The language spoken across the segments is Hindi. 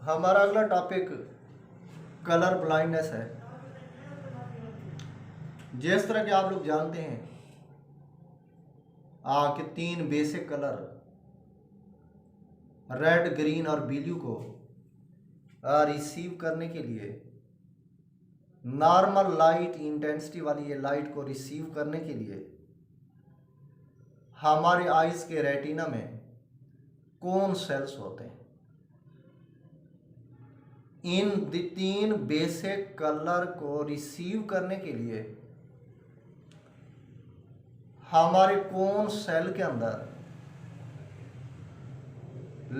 हमारा अगला टॉपिक कलर ब्लाइंडनेस है। जिस तरह के आप लोग जानते हैं कि तीन बेसिक कलर रेड, ग्रीन और ब्लू को रिसीव करने के लिए, नॉर्मल लाइट इंटेंसिटी वाली ये लाइट को रिसीव करने के लिए हमारे आइज के रेटिना में कोन सेल्स होते हैं। इन तीन बेसिक कलर को रिसीव करने के लिए हमारे कोन सेल के अंदर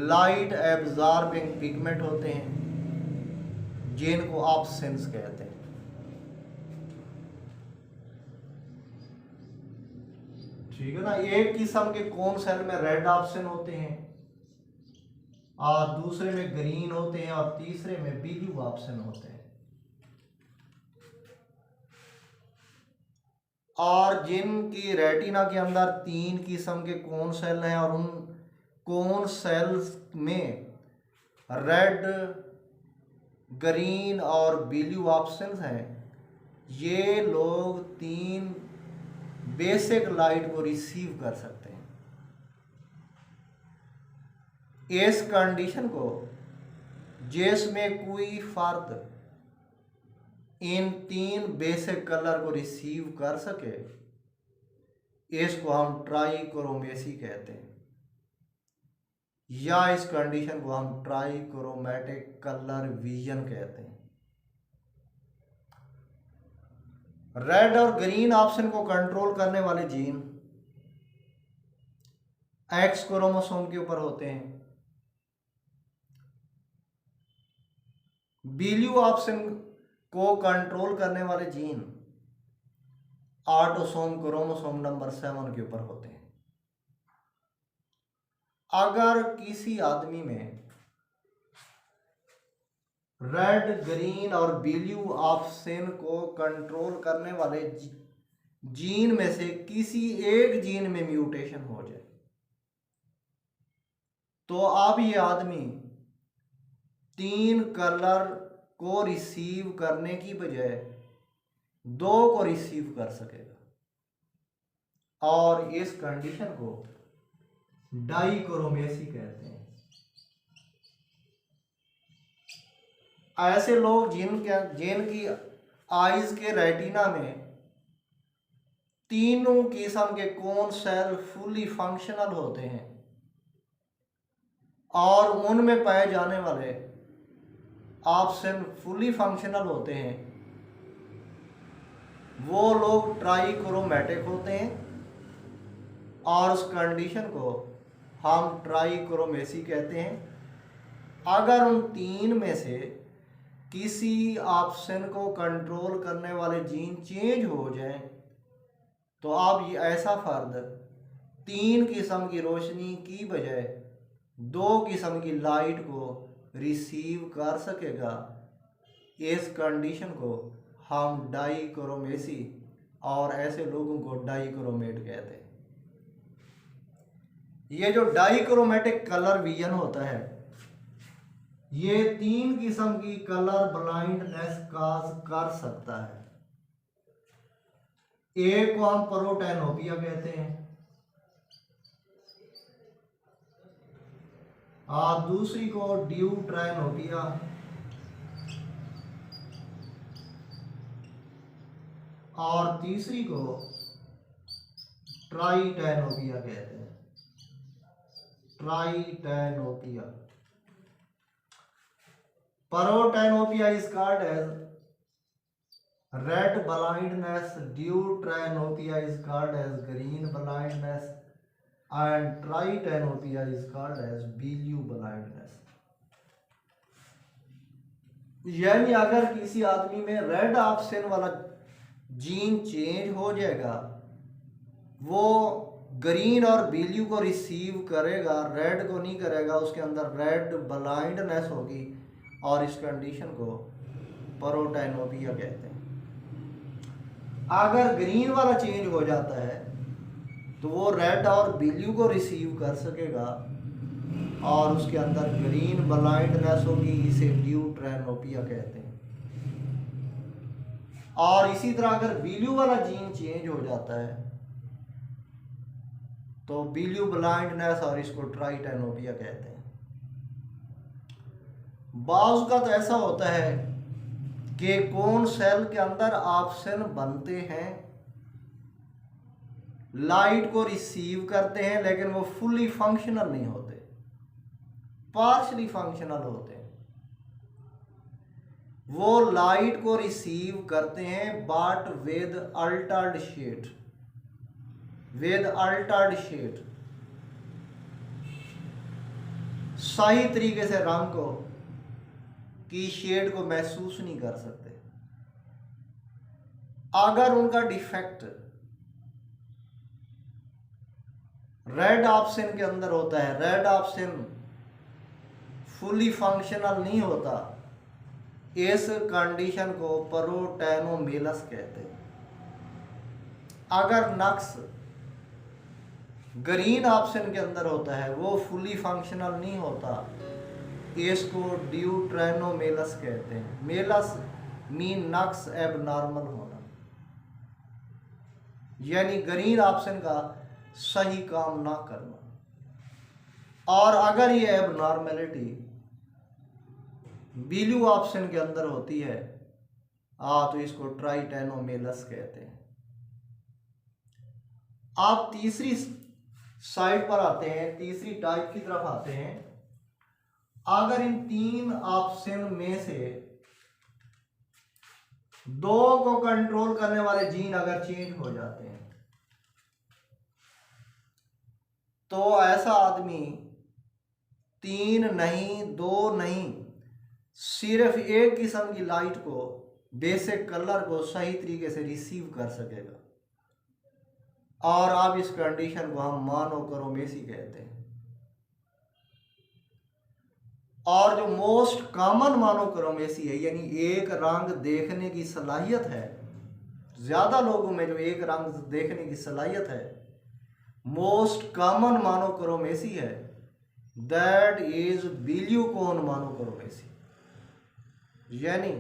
लाइट एब्जॉर्बिंग पिगमेंट होते हैं जिनको ऑप्सिन्स कहते हैं। ठीक है ना। एक किस्म के कोन सेल में रेड ऑप्शन होते हैं और दूसरे में ग्रीन होते हैं और तीसरे में ब्लू ऑप्शन होते हैं। और जिनकी रेटिना के अंदर तीन किस्म के कोन सेल हैं और उन कोन सेल्स में रेड, ग्रीन और ब्लू ऑप्शंस हैं, ये लोग तीन बेसिक लाइट को रिसीव कर सकते हैं। इस कंडीशन को, जिसमें कोई फर्द इन तीन बेसिक कलर को रिसीव कर सके, इसको हम ट्राइक्रोमेसी कहते हैं, या इस कंडीशन को हम ट्राइक्रोमेटिक कलर विजन कहते हैं। रेड और ग्रीन ऑप्शन को कंट्रोल करने वाले जीन एक्स क्रोमोसोम के ऊपर होते हैं। ब्लू ऑप्शन को कंट्रोल करने वाले जीन ऑटोसोम क्रोमोसोम नंबर 7 के ऊपर होते हैं। अगर किसी आदमी में रेड, ग्रीन और ब्लू ऑप्शन को कंट्रोल करने वाले जीन में से किसी एक जीन में म्यूटेशन हो जाए, तो अब ये आदमी तीन कलर को रिसीव करने की बजाय दो को रिसीव कर सकेगा, और इस कंडीशन को डाइक्रोमेसी कहते हैं। ऐसे लोग जिनकी आइज के रेटिना में तीनों किस्म के कोन सेल फुली फंक्शनल होते हैं और उनमें पाए जाने वाले ऑप्शन फुली फंक्शनल होते हैं, वो लोग ट्राइक्रोमेटिक होते हैं, और उस कंडीशन को हम ट्राइक्रोमेसी कहते हैं। अगर उन तीन में से किसी ऑप्शन को कंट्रोल करने वाले जीन चेंज हो जाएं, तो अब ये ऐसा फर्द तीन किस्म की रोशनी की बजाय दो किस्म की लाइट को रिसीव कर सकेगा। इस कंडीशन को हम डाइक्रोमेसी और ऐसे लोगों को डाइक्रोमेट कहते हैं। ये जो डाइक्रोमेटिक कलर विजन होता है, ये तीन किस्म की कलर ब्लाइंडनेस काज कर सकता है। एक को हम प्रोटैनोपिया कहते हैं, और दूसरी को ड्यूट्राइनोपिया, और तीसरी को ट्राइटैनोपिया कहते हैं। Tritanopia, protanopia is called as red blindness, deutranopia is called as green blindness, and tritanoia is called as blue blindness। यानी अगर किसी आदमी में रेड ऑप्शन वाला जीन चेंज हो जाएगा, वो ग्रीन और ब्लू को रिसीव करेगा, रेड को नहीं करेगा, उसके अंदर रेड ब्लाइंडनेस होगी, और इस कंडीशन को प्रोटैनोपिया कहते हैं। अगर ग्रीन वाला चेंज हो जाता है तो वो रेड और ब्लू को रिसीव कर सकेगा, और उसके अंदर ग्रीन ब्लाइंडनेस होगी, इसे ड्यूट्रैनोपिया कहते हैं। और इसी तरह अगर बिल्यू वाला जीन चेंज हो जाता है तो बिल्यू ब्लाइंडनेस और इसको ट्राइटेनोपिया कहते हैं। बाज़ का तो ऐसा होता है कि कोन सेल के अंदर ऑप्शन बनते हैं, लाइट को रिसीव करते हैं, लेकिन वो फुली फंक्शनल नहीं होते, पार्शली फंक्शनल होते हैं। वो लाइट को रिसीव करते हैं बट विद अल्टर्ड शेड, सही तरीके से रंग को की शेड को महसूस नहीं कर सकते। अगर उनका डिफेक्ट रेड ऑप्शन के अंदर होता है, रेड ऑप्शन फुली फंक्शनल नहीं होता, इस कंडीशन को प्रोटेनोमेलस कहते हैं। अगर नक्स ग्रीन ऑप्शन के अंदर होता है, वो फुली फंक्शनल नहीं होता, इसको ड्यूट्रैनोमेलस कहते हैं। मेलस मीन नक्स एबनॉर्मल होना, यानी ग्रीन ऑप्शन का सही काम ना करना। और अगर ये एबनॉर्मेलिटी बिल्यू ऑप्शन के अंदर होती है तो इसको ट्राइटेनोमेलस कहते हैं। आप तीसरी साइड पर आते हैं, तीसरी टाइप की तरफ आते हैं। अगर इन तीन ऑप्शन में से दो को कंट्रोल करने वाले जीन अगर चेंज हो जाते हैं तो ऐसा आदमी तीन नहीं, दो नहीं, सिर्फ एक किस्म की लाइट को, बेसिक कलर को सही तरीके से रिसीव कर सकेगा। और अब इस कंडीशन को हम मोनोक्रोमेसी कहते हैं। और जो मोस्ट कॉमन मोनोक्रोमेसी है, यानी एक रंग देखने की सलाहियत है, ज्यादा लोगों में जो एक रंग देखने की सलाहियत है, मोस्ट कॉमन मोनोक्रोमेसी है, दैट इज बिल्यू कोन मोनोक्रोमेसी। यानी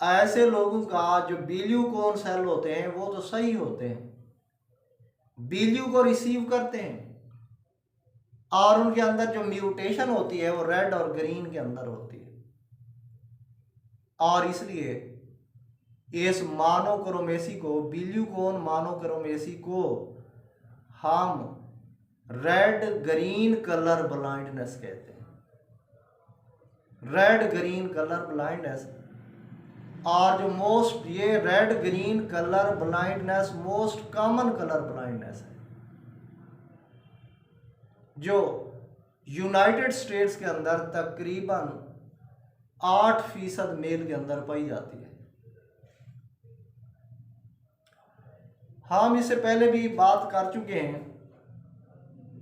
ऐसे लोगों का जो बिल्यू कोन सेल होते हैं वो तो सही होते हैं, बिल्यू को रिसीव करते हैं, और उनके अंदर जो म्यूटेशन होती है वो रेड और ग्रीन के अंदर होती है। और इसलिए इस मोनोक्रोमेसी को, बिल्यू कोन मोनोक्रोमेसी को हम रेड ग्रीन कलर ब्लाइंडनेस कहते हैं। रेड ग्रीन कलर ब्लाइंडनेस, और जो मोस्ट, ये red green colour blindness most common colour blindness है, जो यूनाइटेड स्टेट्स के अंदर तकरीबन 8% मेल के अंदर पाई जाती है। हम इससे पहले भी बात कर चुके हैं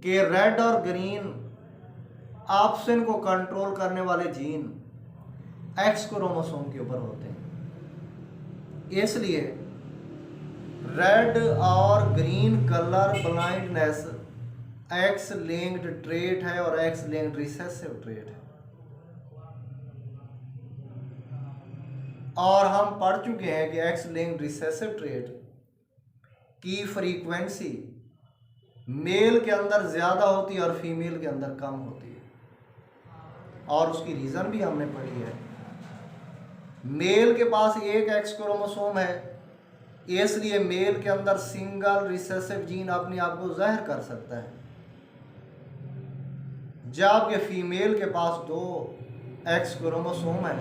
कि रेड और ग्रीन ऑप्शन को कंट्रोल करने वाले जीन एक्स क्रोमोसोम के ऊपर होते हैं। इसलिए रेड और green colour blindness x linked trait है और एक्स लिंक्ड रिसेसिव ट्रेट है। और हम पढ़ चुके हैं कि एक्स लिंक्ड रिसेसिव ट्रेट की फ्रीक्वेंसी मेल के अंदर ज़्यादा होती है और फीमेल के अंदर कम होती है, और उसकी रीज़न भी हमने पढ़ी है। मेल के पास एक एक्स क्रोमोसोम है, इसलिए मेल के अंदर सिंगल रिसेसिव जीन अपने आप को ज़ाहिर कर सकता है, जबकि फीमेल के पास 2 एक्स क्रोमोसोम है,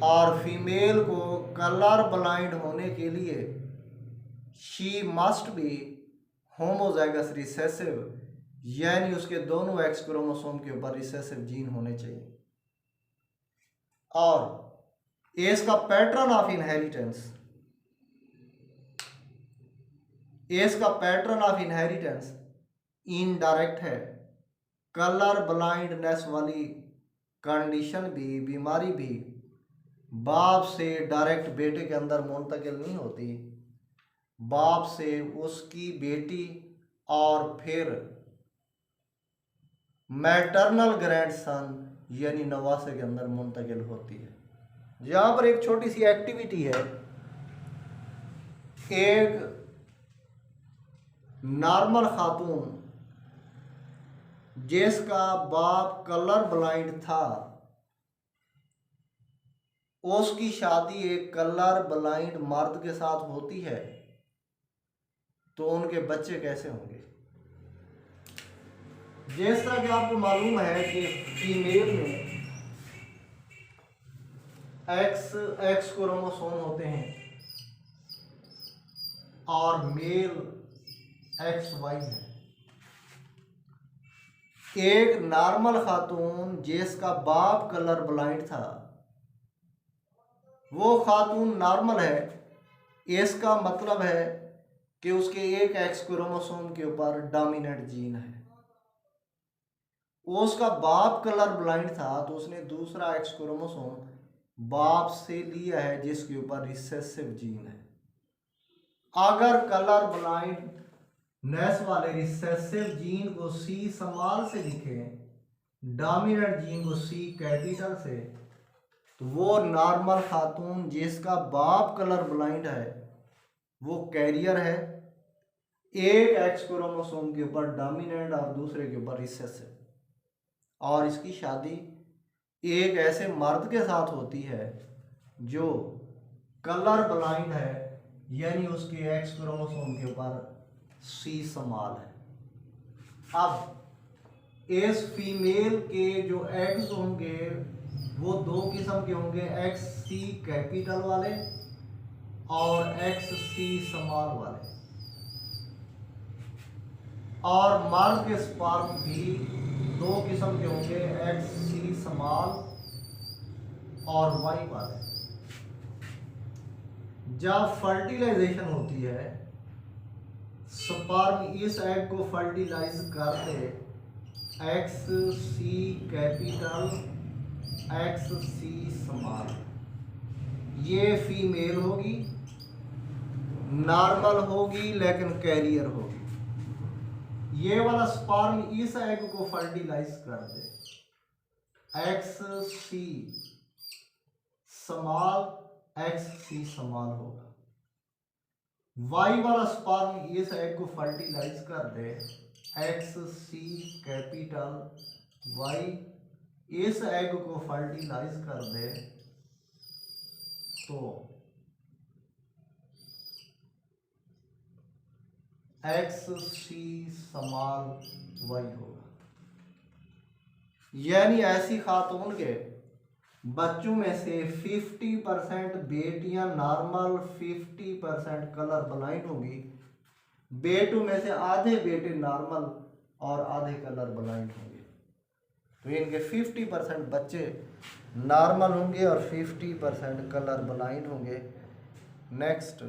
और फीमेल को कलर ब्लाइंड होने के लिए she must be homozygous recessive, यानी उसके दोनों एक्स क्रोमोसोम के ऊपर रिसेसिव जीन होने चाहिए। और इसका पैटर्न ऑफ इनहेरिटेंस, इसका पैटर्न ऑफ इनहेरिटेंस इनडायरेक्ट है। कलर ब्लाइंडनेस वाली कंडीशन भी, बीमारी भी बाप से डायरेक्ट बेटे के अंदर मुंतकिल नहीं होती, बाप से उसकी बेटी और फिर मैटरनल ग्रैंडसन यानी नवासे के अंदर मुंतकिल होती है। यहाँ पर एक छोटी सी एक्टिविटी है। एक नॉर्मल खातून जिसका बाप कलर ब्लाइंड था, उसकी शादी एक कलर ब्लाइंड मर्द के साथ होती है, तो उनके बच्चे कैसे होंगे? जिस तरह कि आपको मालूम है कि फीमेल में एक्स क्रोमोसोम होते हैं और मेल XY है। एक नॉर्मल खातून जिसका बाप कलर ब्लाइंड था, वो खातून नॉर्मल है, इसका मतलब है कि उसके एक एक्स क्रोमोसोम के ऊपर डोमिनेंट जीन है। उसका बाप कलर ब्लाइंड था तो उसने दूसरा एक्स क्रोमोसोम बाप से लिया है जिसके ऊपर रिसेसिव जीन है। अगर कलर ब्लाइंडनेस वाले रिसेसिव जीन को C स्मॉल से लिखें, डोमिनेंट जीन को C कैपिटल से, तो वो नॉर्मल खातून जिसका बाप कलर ब्लाइंड है वो कैरियर है, एक एक्स क्रोमोसोम के ऊपर डोमिनेंट और दूसरे के ऊपर रिसेसिव, और इसकी शादी एक ऐसे मर्द के साथ होती है जो कलर ब्लाइंड है, यानी उसके एक्स क्रोमोसोम के ऊपर C स्मॉल है। अब इस फीमेल के जो एग्स होंगे वो दो किस्म के होंगे, XC कैपिटल वाले और XC स्मॉल वाले। और मर्द के स्पर्म भी दो किस्म के होंगे, XC स्मॉल और Y वाले। जब फर्टिलाइजेशन होती है, स्पर्म इस एग को फर्टिलाइज करते XC कैपिटल XC स्मॉल, ये फीमेल होगी, नॉर्मल होगी लेकिन कैरियर होगी। ये वाला स्पर्म इस एग को फर्टिलाइज कर दे, XC स्मॉल XC स्मॉल होगा। Y वाला स्पर्म इस एग को फर्टिलाइज कर दे, XC कैपिटल Y इस एग को फर्टिलाइज कर दे, तो XC स्मॉल Y होगा। यानी ऐसी खातून के बच्चों में से 50% बेटियां नॉर्मल, 50% कलर ब्लाइंड होगी। बेटों में से आधे बेटे नॉर्मल और आधे कलर ब्लाइंड होंगे। तो इनके 50% बच्चे नॉर्मल होंगे और 50% कलर ब्लाइंड होंगे। नेक्स्ट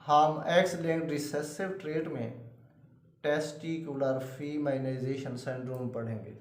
हम एक्स लिंक्ड रिसेसिव ट्रेट में टेस्टिकुलर फीमाइनाइजेशन सिंड्रोम पढ़ेंगे।